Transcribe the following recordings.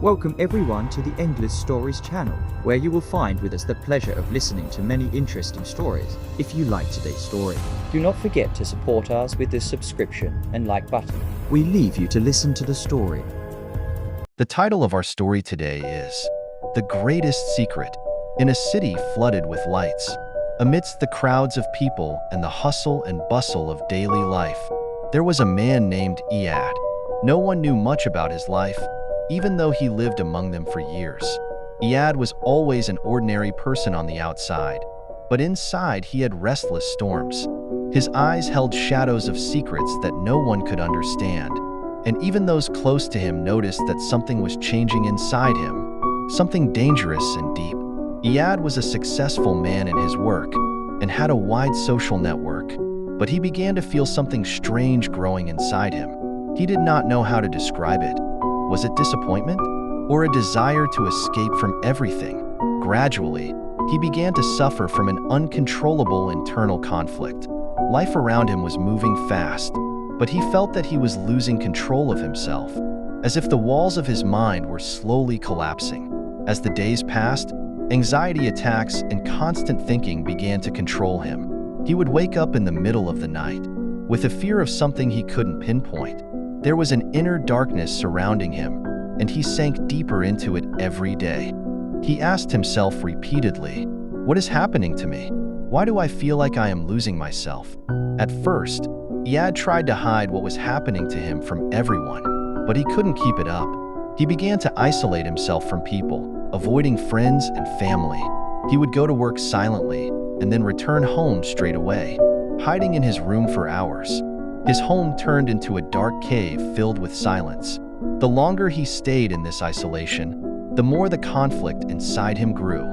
Welcome everyone to the Endless Stories channel, where you will find with us the pleasure of listening to many interesting stories. If you like today's story, do not forget to support us with the subscription and like button. We leave you to listen to the story. The title of our story today is The Greatest Secret. In a city flooded with lights, amidst the crowds of people and the hustle and bustle of daily life, there was a man named Iyad. No one knew much about his life, even though he lived among them for years. Iyad was always an ordinary person on the outside, but inside he had restless storms. His eyes held shadows of secrets that no one could understand, and even those close to him noticed that something was changing inside him, something dangerous and deep. Iyad was a successful man in his work and had a wide social network, but he began to feel something strange growing inside him. He did not know how to describe it. Was it disappointment or a desire to escape from everything? Gradually, he began to suffer from an uncontrollable internal conflict. Life around him was moving fast, but he felt that he was losing control of himself, as if the walls of his mind were slowly collapsing. As the days passed, anxiety attacks and constant thinking began to control him. He would wake up in the middle of the night with a fear of something he couldn't pinpoint. There was an inner darkness surrounding him, and he sank deeper into it every day. He asked himself repeatedly, "What is happening to me? Why do I feel like I am losing myself?" At first, Iyad tried to hide what was happening to him from everyone, but he couldn't keep it up. He began to isolate himself from people, avoiding friends and family. He would go to work silently and then return home straight away, hiding in his room for hours. His home turned into a dark cave filled with silence. The longer he stayed in this isolation, the more the conflict inside him grew.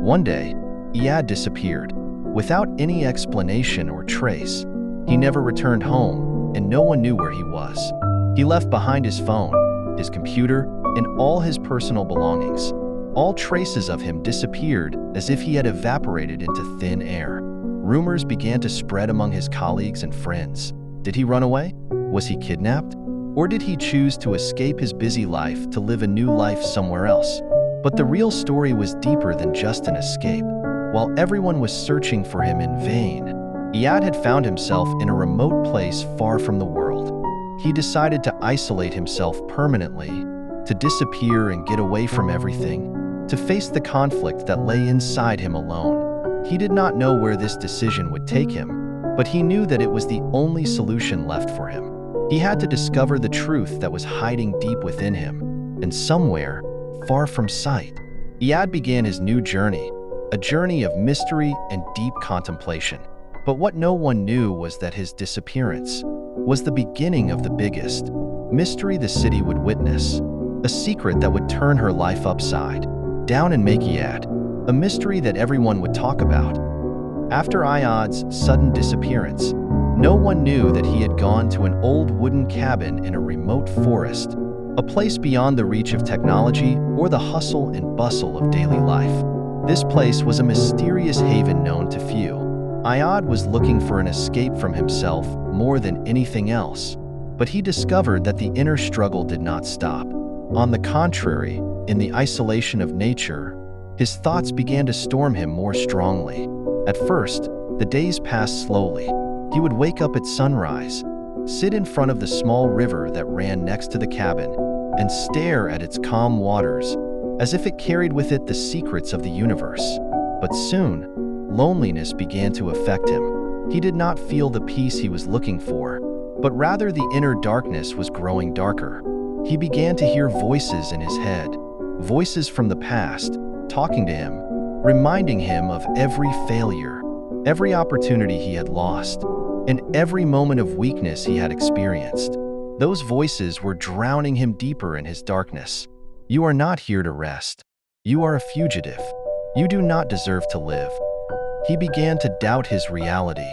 One day, Iyad disappeared, without any explanation or trace. He never returned home, and no one knew where he was. He left behind his phone, his computer, and all his personal belongings. All traces of him disappeared as if he had evaporated into thin air. Rumors began to spread among his colleagues and friends. Did he run away? Was he kidnapped? Or did he choose to escape his busy life to live a new life somewhere else? But the real story was deeper than just an escape. While everyone was searching for him in vain, Iyad had found himself in a remote place far from the world. He decided to isolate himself permanently, to disappear and get away from everything, to face the conflict that lay inside him alone. He did not know where this decision would take him, but he knew that it was the only solution left for him. He had to discover the truth that was hiding deep within him, and somewhere, far from sight, Iyad began his new journey, a journey of mystery and deep contemplation. But what no one knew was that his disappearance was the beginning of the biggest mystery the city would witness, a secret that would turn her life upside down and make Iyad a mystery that everyone would talk about. After Iyad's sudden disappearance, no one knew that he had gone to an old wooden cabin in a remote forest, a place beyond the reach of technology or the hustle and bustle of daily life. This place was a mysterious haven known to few. Iyad was looking for an escape from himself more than anything else, but he discovered that the inner struggle did not stop. On the contrary, in the isolation of nature, his thoughts began to storm him more strongly. At first, the days passed slowly. He would wake up at sunrise, sit in front of the small river that ran next to the cabin, and stare at its calm waters, as if it carried with it the secrets of the universe. But soon, loneliness began to affect him. He did not feel the peace he was looking for, but rather the inner darkness was growing darker. He began to hear voices in his head, voices from the past, talking to him, reminding him of every failure, every opportunity he had lost, and every moment of weakness he had experienced. Those voices were drowning him deeper in his darkness. "You are not here to rest. You are a fugitive. You do not deserve to live." He began to doubt his reality.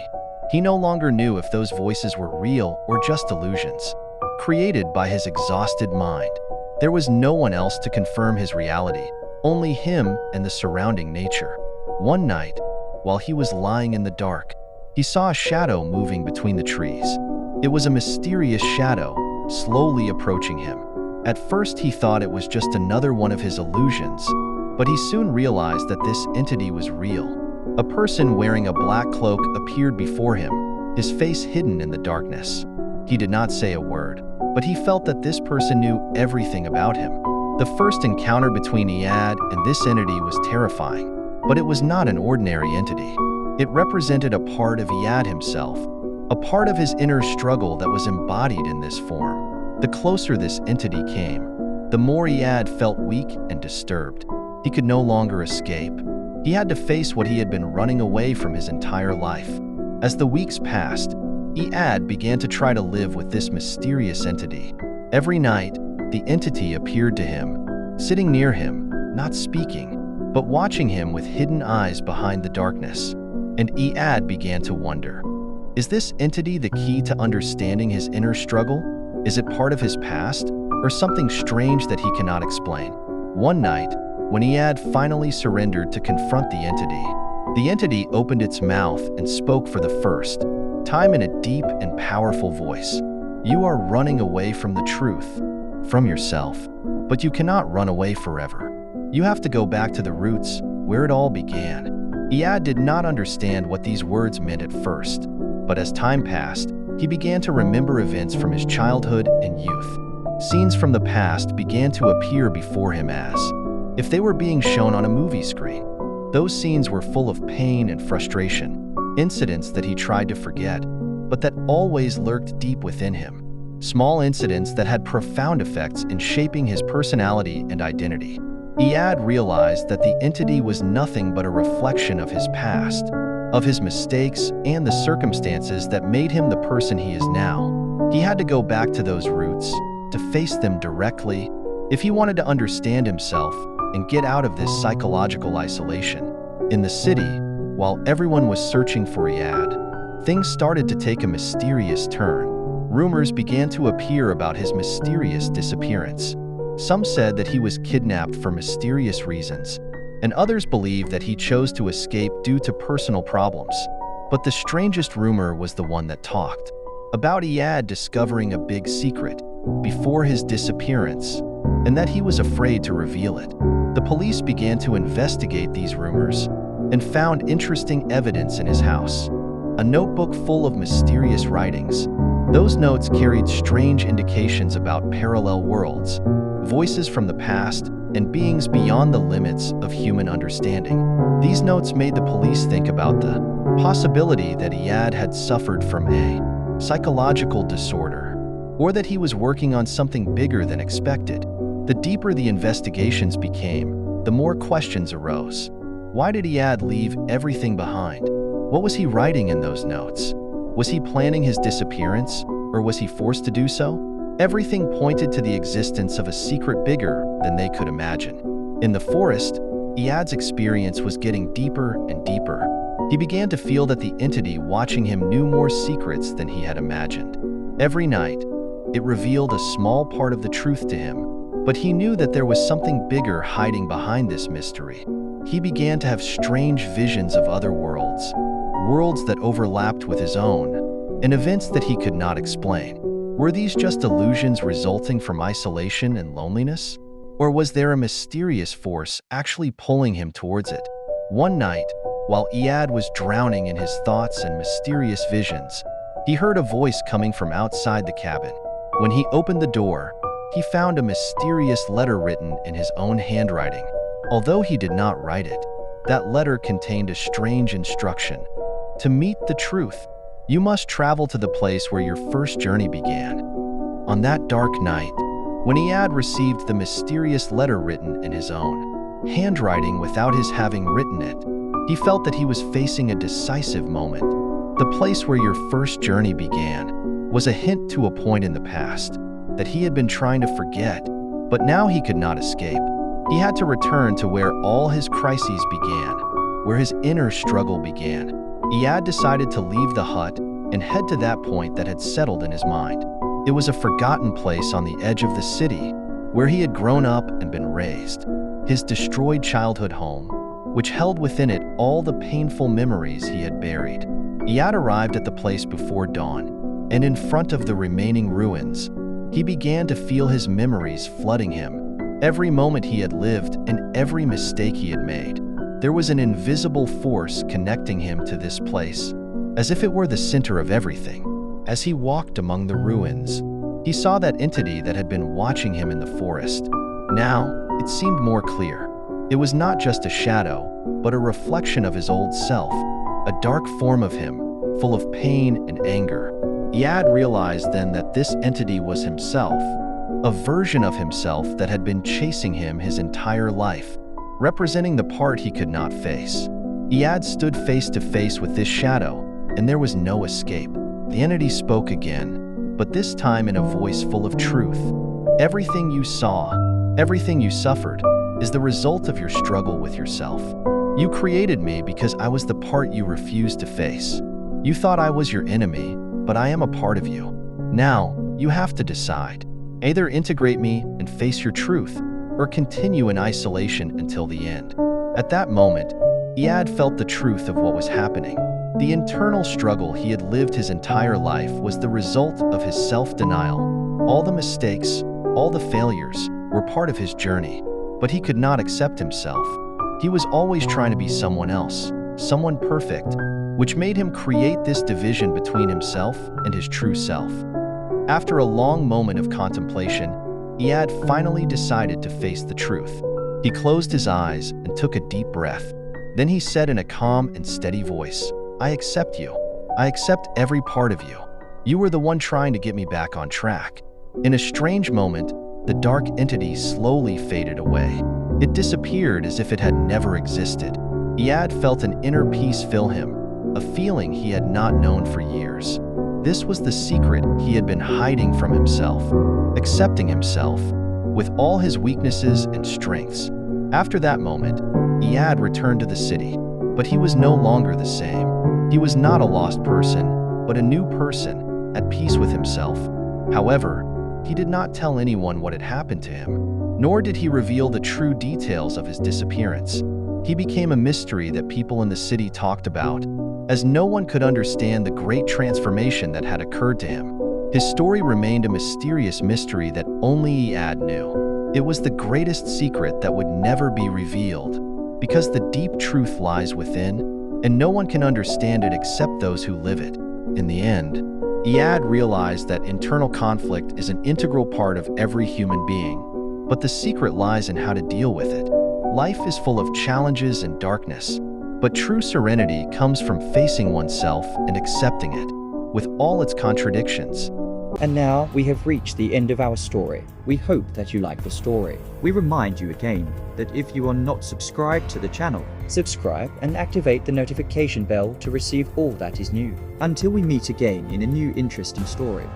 He no longer knew if those voices were real or just illusions, created by his exhausted mind. There was no one else to confirm his reality, only him and the surrounding nature. One night, while he was lying in the dark, he saw a shadow moving between the trees. It was a mysterious shadow, slowly approaching him. At first, he thought it was just another one of his illusions, but he soon realized that this entity was real. A person wearing a black cloak appeared before him, his face hidden in the darkness. He did not say a word, but he felt that this person knew everything about him. The first encounter between Iyad and this entity was terrifying, but it was not an ordinary entity. It represented a part of Iyad himself, a part of his inner struggle that was embodied in this form. The closer this entity came, the more Iyad felt weak and disturbed. He could no longer escape. He had to face what he had been running away from his entire life. As the weeks passed, Iyad began to try to live with this mysterious entity. Every night, the entity appeared to him, sitting near him, not speaking, but watching him with hidden eyes behind the darkness. And Iyad began to wonder, is this entity the key to understanding his inner struggle? Is it part of his past, or something strange that he cannot explain? One night, when Iyad finally surrendered to confront the entity opened its mouth and spoke for the first time in a deep and powerful voice. You are running away from the truth, from yourself, but you cannot run away forever. You have to go back to the roots, where it all began. Iyad did not understand what these words meant at first, but as time passed, he began to remember events from his childhood and youth. Scenes from the past began to appear before him as if they were being shown on a movie screen. Those scenes were full of pain and frustration, incidents that he tried to forget, but that always lurked deep within him. Small incidents that had profound effects in shaping his personality and identity. Iyad realized that the entity was nothing but a reflection of his past, of his mistakes and the circumstances that made him the person he is now. He had to go back to those roots, to face them directly, if he wanted to understand himself and get out of this psychological isolation. In the city, while everyone was searching for Iyad, things started to take a mysterious turn. Rumors began to appear about his mysterious disappearance. Some said that he was kidnapped for mysterious reasons, and others believed that he chose to escape due to personal problems. But the strangest rumor was the one that talked about Iyad discovering a big secret before his disappearance, and that he was afraid to reveal it. The police began to investigate these rumors and found interesting evidence in his house. A notebook full of mysterious writings. Those notes carried strange indications about parallel worlds, voices from the past, and beings beyond the limits of human understanding. These notes made the police think about the possibility that Iyad had suffered from a psychological disorder, or that he was working on something bigger than expected. The deeper the investigations became, the more questions arose. Why did Iyad leave everything behind? What was he writing in those notes? Was he planning his disappearance, or was he forced to do so? Everything pointed to the existence of a secret bigger than they could imagine. In the forest, Iyad's experience was getting deeper and deeper. He began to feel that the entity watching him knew more secrets than he had imagined. Every night, it revealed a small part of the truth to him, but he knew that there was something bigger hiding behind this mystery. He began to have strange visions of other worlds, worlds that overlapped with his own, and events that he could not explain. Were these just illusions resulting from isolation and loneliness? Or was there a mysterious force actually pulling him towards it? One night, while Iyad was drowning in his thoughts and mysterious visions, he heard a voice coming from outside the cabin. When he opened the door, he found a mysterious letter written in his own handwriting. Although he did not write it, that letter contained a strange instruction. To meet the truth, you must travel to the place where your first journey began. On that dark night, when Iyad received the mysterious letter written in his own handwriting without his having written it, he felt that he was facing a decisive moment. The place where your first journey began was a hint to a point in the past that he had been trying to forget, but now he could not escape. He had to return to where all his crises began, where his inner struggle began. Iyad decided to leave the hut and head to that point that had settled in his mind. It was a forgotten place on the edge of the city, where he had grown up and been raised. His destroyed childhood home, which held within it all the painful memories he had buried. Iyad arrived at the place before dawn, and in front of the remaining ruins, He began to feel his memories flooding him, every moment he had lived and every mistake he had made. There was an invisible force connecting him to this place, as if it were the center of everything. As he walked among the ruins, he saw that entity that had been watching him in the forest. Now, it seemed more clear. It was not just a shadow, but a reflection of his old self, a dark form of him, full of pain and anger. Iyad realized then that this entity was himself, a version of himself that had been chasing him his entire life, representing the part he could not face. Iyad stood face to face with this shadow, and there was no escape. The entity spoke again, but this time in a voice full of truth. Everything you saw, everything you suffered, is the result of your struggle with yourself. You created me because I was the part you refused to face. You thought I was your enemy, but I am a part of you. Now, you have to decide. Either integrate me and face your truth, or continue in isolation until the end. At that moment, Iyad felt the truth of what was happening. The internal struggle he had lived his entire life was the result of his self-denial. All the mistakes, all the failures, were part of his journey, but he could not accept himself. He was always trying to be someone else, someone perfect, which made him create this division between himself and his true self. After a long moment of contemplation, Iyad finally decided to face the truth. He closed his eyes and took a deep breath. Then he said in a calm and steady voice, "I accept you. I accept every part of you. You were the one trying to get me back on track." In a strange moment, the dark entity slowly faded away. It disappeared as if it had never existed. Iyad felt an inner peace fill him, a feeling he had not known for years. This was the secret he had been hiding from himself, accepting himself, with all his weaknesses and strengths. After that moment, Iyad returned to the city, but he was no longer the same. He was not a lost person, but a new person, at peace with himself. However, he did not tell anyone what had happened to him, nor did he reveal the true details of his disappearance. He became a mystery that people in the city talked about, as no one could understand the great transformation that had occurred to him. His story remained a mysterious mystery that only Iyad knew. It was the greatest secret that would never be revealed, because the deep truth lies within, and no one can understand it except those who live it. In the end, Iyad realized that internal conflict is an integral part of every human being, but the secret lies in how to deal with it. Life is full of challenges and darkness, but true serenity comes from facing oneself and accepting it, with all its contradictions. And now we have reached the end of our story. We hope that you like the story. We remind you again that if you are not subscribed to the channel, subscribe and activate the notification bell to receive all that is new. Until we meet again in a new interesting story.